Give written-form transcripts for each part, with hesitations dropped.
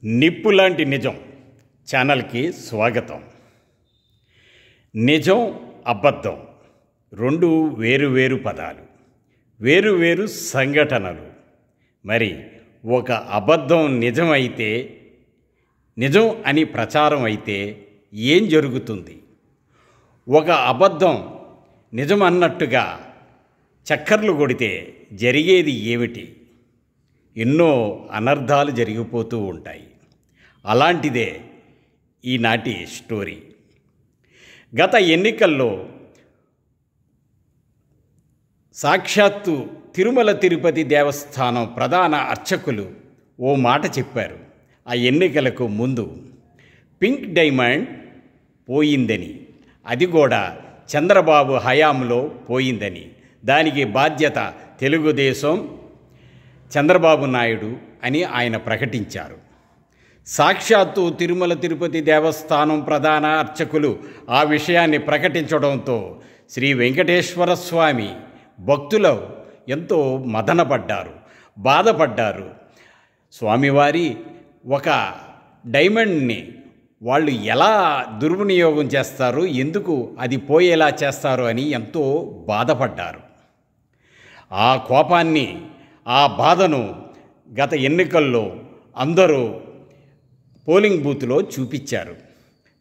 నిప్పులాంటి నిజం ఛానల్కి స్వాగతం. నిజం అబద్ధం రెండు వేరు పదాలు, వేరు సంఘటనలు. మరి ఒక అబద్ధం నిజమైతే, నిజం అని ప్రచారం అయితే ఏం జరుగుతుంది? ఒక అబద్ధం నిజం అన్నట్టుగా చక్కర్లు కొడితే జరిగేది ఏమిటి? ఎన్నో అనర్థాలు జరిగిపోతూ ఉంటాయి. అలాంటిదే ఈనాటి స్టోరీ. గత ఎన్నికల్లో సాక్షాత్తు తిరుమల తిరుపతి దేవస్థానం ప్రధాన అర్చకులు ఓ మాట చెప్పారు. ఆ ఎన్నికలకు ముందు పింక్ డైమండ్ పోయిందని, అది కూడా చంద్రబాబు హయాంలో పోయిందని, దానికి బాధ్యత తెలుగుదేశం, చంద్రబాబు నాయుడు అని ఆయన ప్రకటించారు. సాక్షాత్తు తిరుమల తిరుపతి దేవస్థానం ప్రధాన అర్చకులు ఆ విషయాన్ని ప్రకటించడంతో శ్రీ వెంకటేశ్వర స్వామి భక్తులు ఎంతో మదనపడ్డారు, బాధపడ్డారు. స్వామివారి ఒక డైమండ్ని వాళ్ళు ఎలా దుర్వినియోగం చేస్తారు, ఎందుకు అది పోయేలా చేస్తారు అని ఎంతో బాధపడ్డారు. ఆ కోపాన్ని, ఆ బాధను గత ఎన్నికల్లో అందరూ పోలింగ్ బూత్లో చూపించారు.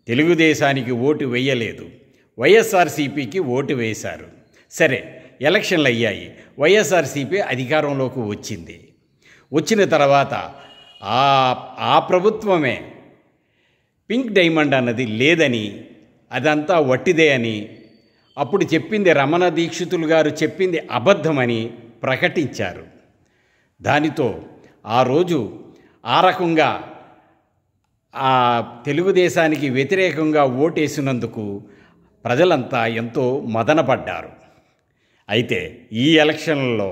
తెలుగుదేశానికి ఓటు వేయలేదు, వైఎస్ఆర్సీపీకి ఓటు వేశారు. సరే, ఎలక్షన్లు అయ్యాయి, వైఎస్ఆర్సీపీ అధికారంలోకి వచ్చింది. వచ్చిన తర్వాత ఆ ప్రభుత్వమే పింక్ డైమండ్ అన్నది లేదని, అదంతా వట్టిదే అని, అప్పుడు చెప్పింది రమణ దీక్షితులు గారు చెప్పింది అబద్ధమని ప్రకటించారు. దానితో ఆ రోజు ఆ రకంగా ఆ తెలుగుదేశానికి వ్యతిరేకంగా ఓటేసినందుకు ప్రజలంతా ఎంతో మదనపడ్డారు. అయితే ఈ ఎలక్షన్లలో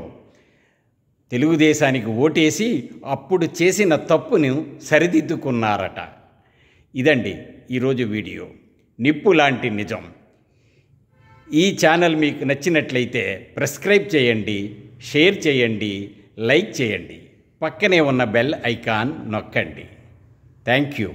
తెలుగుదేశానికి ఓటేసి అప్పుడు చేసిన తప్పును సరిదిద్దుకున్నారట. ఇదండి ఈరోజు వీడియో, నిప్పు లాంటి నిజం. ఈ ఛానల్ మీకు నచ్చినట్లయితే సబ్స్క్రైబ్ చేయండి, షేర్ చేయండి, లైక్ చేయండి, పక్కనే ఉన్న బెల్ ఐకాన్ నొక్కండి. Thank you.